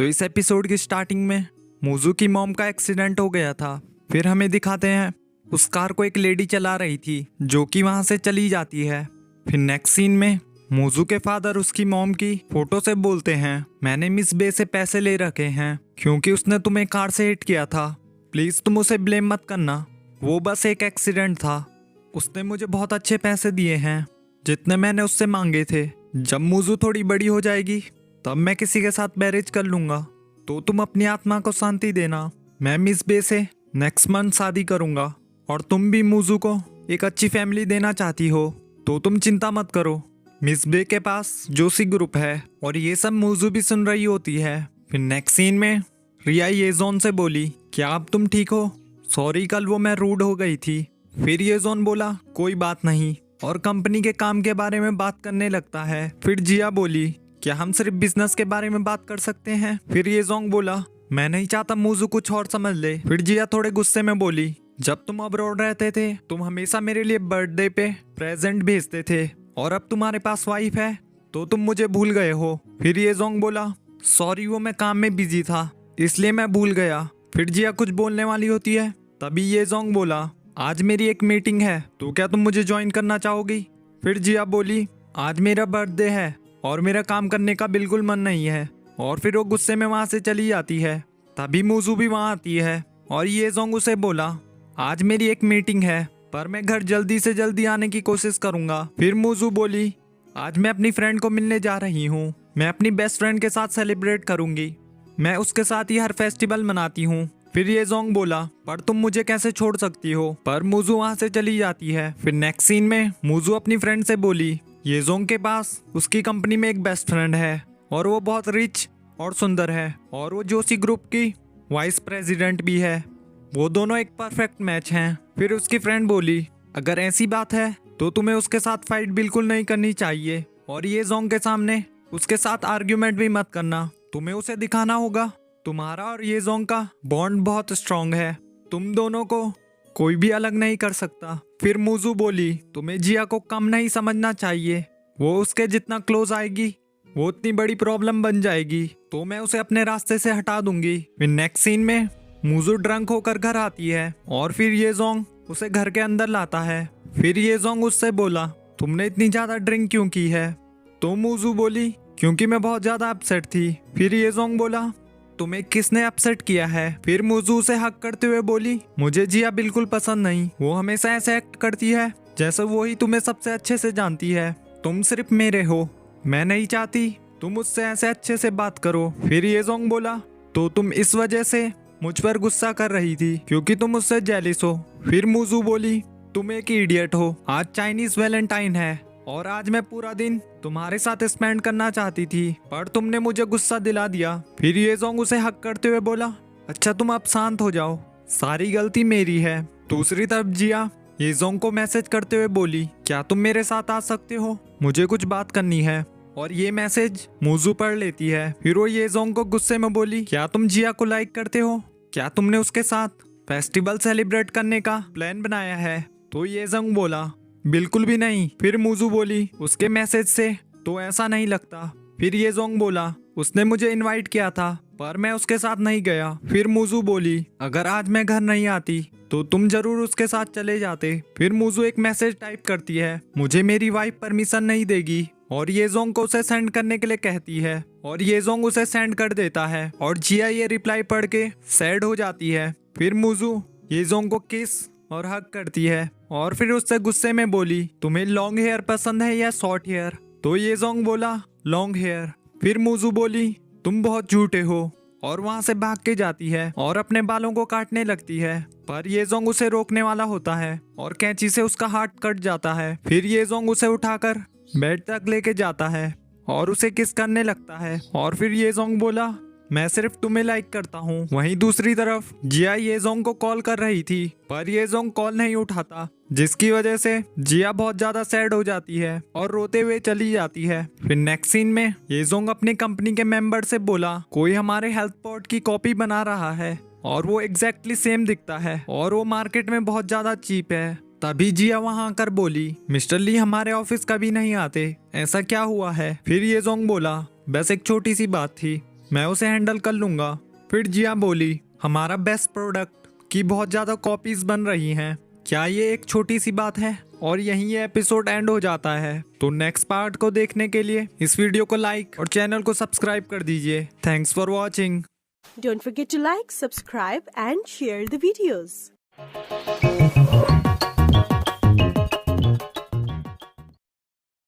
तो इस एपिसोड की स्टार्टिंग में मूजू की मॉम का एक्सीडेंट हो गया था। फिर हमें दिखाते हैं उस कार को एक लेडी चला रही थी जो कि वहां से चली जाती है। फिर नेक्स्ट सीन में मूजू के फादर उसकी मॉम की फोटो से बोलते हैं, मैंने मिस बे से पैसे ले रखे हैं क्योंकि उसने तुम्हें कार से हिट किया था। प्लीज तुम उसे ब्लेम मत करना, वो बस एक एक्सीडेंट था। उसने मुझे बहुत अच्छे पैसे दिए हैं जितने मैंने उससे मांगे थे। जब मूजू थोड़ी बड़ी हो जाएगी तब मैं किसी के साथ मैरिज कर लूंगा, तो तुम अपनी आत्मा को शांति देना। मैं मिस बे से नेक्स्ट मंथ शादी करूंगा और तुम भी मूजू को एक अच्छी फैमिली देना चाहती हो तो तुम चिंता मत करो। मिस बे के पास जोशी ग्रुप है और ये सब मूजू भी सुन रही होती है। फिर नेक्स्ट सीन में रिया येजोन से बोली, क्या अब तुम ठीक हो? सॉरी कल वो मैं रूड हो गई थी। फिर येजोन बोला कोई बात नहीं और कंपनी के काम के बारे में बात करने लगता है। फिर जिया बोली, क्या हम सिर्फ बिजनेस के बारे में बात कर सकते हैं? फिर येजोंग बोला, मैं नहीं चाहता मूजू कुछ और समझ ले। फिर जिया थोड़े गुस्से में बोली, जब तुम अब्रॉड रहते थे तुम हमेशा मेरे लिए बर्थडे पे प्रेजेंट भेजते थे और अब तुम्हारे पास वाइफ है तो तुम मुझे भूल गए हो। फिर येजोंग बोला, सॉरी वो मैं काम में बिजी था इसलिए मैं भूल गया। फिर जिया कुछ बोलने वाली होती है तभी येजोंग बोला, आज मेरी एक मीटिंग है तो क्या तुम मुझे ज्वाइन करना चाहोगी? फिर जिया बोली, आज मेरा बर्थडे है और मेरा काम करने का बिल्कुल मन नहीं है। और फिर वो गुस्से में वहां से चली जाती है। तभी मूजू भी वहां आती है और येजोंग उसे बोला, आज मेरी एक मीटिंग है पर मैं घर जल्दी से जल्दी आने की कोशिश करूंगा। फिर मूजू बोली, आज मैं अपनी फ्रेंड को मिलने जा रही हूँ, मैं अपनी बेस्ट फ्रेंड के साथ सेलिब्रेट करूंगी, मैं उसके साथ ही हर फेस्टिवल मनाती हूँ। फिर येजोंग बोला, पर तुम मुझे कैसे छोड़ सकती हो? पर मूजू वहां से चली जाती है। फिर नेक्स्ट सीन में मूजू अपनी फ्रेंड से बोली, येजोंग के पास उसकी कंपनी में एक बेस्ट फ्रेंड है और वो बहुत रिच और सुंदर है और वो जोशी ग्रुप की वाइस प्रेसिडेंट भी है। वो दोनों एक परफेक्ट मैच हैं। फिर उसकी फ्रेंड बोली, अगर ऐसी बात है तो तुम्हें उसके साथ फाइट बिल्कुल नहीं करनी चाहिए और येजोंग के सामने उसके साथ आर्ग्यूमेंट भी मत करना। तुम्हें उसे दिखाना होगा तुम्हारा और येजोंग का बॉन्ड बहुत स्ट्रांग है, तुम दोनों को कोई भी अलग नहीं कर सकता। फिर मूजू बोली, तुम्हें जिया को कम नहीं समझना चाहिए, वो उसके जितना क्लोज आएगी वो उतनी बड़ी प्रॉब्लम बन जाएगी, तो मैं उसे अपने रास्ते से हटा दूंगी। फिर नेक्स्ट सीन में मूजू ड्रंक होकर घर आती है और फिर येजोंग उसे घर के अंदर लाता है। फिर येजोंग उससे बोला, तुमने इतनी ज्यादा ड्रिंक क्यों की है? तो मूजू बोली, क्योंकि मैं बहुत ज्यादा अपसेट थी। फिर येजोंग बोला, तुम्हें किसने अपसेट किया है? फिर मूजू उसे हक करते हुए बोली, मुझे जिया बिल्कुल पसंद नहीं, वो हमेशा ऐसे एक्ट करती है जैसे वो ही तुम्हें सबसे अच्छे से जानती है, तुम सिर्फ मेरे हो, मैं नहीं चाहती तुम मुझसे ऐसे अच्छे से बात करो। फिर येजोंग बोला, तो तुम इस वजह से मुझ पर गुस्सा कर रही थी क्योंकि तुम मुझसे जेलिस हो। फिर मूजू बोली, तुम एक इडियट हो, आज चाइनीज वैलेंटाइन है और आज मैं पूरा दिन तुम्हारे साथ स्पेंड करना चाहती थी पर तुमने मुझे गुस्सा दिला दिया। फिर येजोंग उसे हक करते हुए बोला, अच्छा तुम अब शांत हो जाओ, सारी गलती मेरी है। दूसरी तरफ जिया येजोंग को मैसेज करते हुए बोली, क्या तुम मेरे साथ आ सकते हो, मुझे कुछ बात करनी है। और ये मैसेज मूजू पढ़ लेती है। फिर वो येजोंग को गुस्से में बोली, क्या तुम जिया को लाइक करते हो? क्या तुमने उसके साथ फेस्टिवल सेलिब्रेट करने का प्लान बनाया है? तो येजोंग बोला, बिल्कुल भी नहीं। फिर मूजू बोली, उसके मैसेज से तो ऐसा नहीं लगता। फिर येजोंग बोला, उसने मुझे इनवाइट किया था पर मैं उसके साथ नहीं गया। फिर मूजू बोली, अगर आज मैं घर नहीं आती तो तुम जरूर उसके साथ चले जाते। फिर मूजू एक मैसेज टाइप करती है, मुझे मेरी वाइफ परमिशन नहीं देगी, और येजोंग को उसे सेंड करने के लिए कहती है और येजोंग उसे सेंड कर देता है और जिया ये रिप्लाई पढ़ के सैड हो जाती है। फिर मूजू येजोंग को किस और हग करती है और फिर उससे गुस्से में बोली, तुम्हें लॉन्ग हेयर पसंद है या शॉर्ट हेयर? तो येजोंग बोला, लॉन्ग हेयर। फिर मूजू बोली, तुम बहुत झूठे हो, और वहां से भाग के जाती है और अपने बालों को काटने लगती है। पर येजोंग उसे रोकने वाला होता है और कैंची से उसका हाथ कट जाता है। फिर येजोंग उसे उठाकर बेड तक लेके जाता है और उसे किस करने लगता है और फिर येजोंग बोला, मैं सिर्फ तुम्हें लाइक करता हूँ। वहीं दूसरी तरफ जिया येजोंग को कॉल कर रही थी पर येजोंग कॉल नहीं उठाता, जिसकी वजह से जिया बहुत ज्यादा सैड हो जाती है और रोते हुए चली जाती है। फिर नेक्स्ट सीन में येजोंग अपनी कंपनी के मेंबर से बोला, कोई हमारे हेल्थ पॉड की कॉपी बना रहा है और वो एग्जैक्टली सेम दिखता है और वो मार्केट में बहुत ज्यादा चीप है। तभी जिया वहां आकर बोली, मिस्टर ली हमारे ऑफिस कभी नहीं आते, ऐसा क्या हुआ है? फिर येजोंग बोला, बस एक छोटी सी बात थी, मैं उसे हैंडल कर लूंगा। फिर जिया बोली, हमारा बेस्ट प्रोडक्ट की बहुत ज्यादा कॉपीज बन रही हैं। क्या ये एक छोटी सी बात है? और यहीं ये एपिसोड एंड हो जाता है। तो नेक्स्ट पार्ट को देखने के लिए इस वीडियो को लाइक और चैनल को सब्सक्राइब कर दीजिए। Thanks for watching. Don't forget to like, subscribe and share the videos.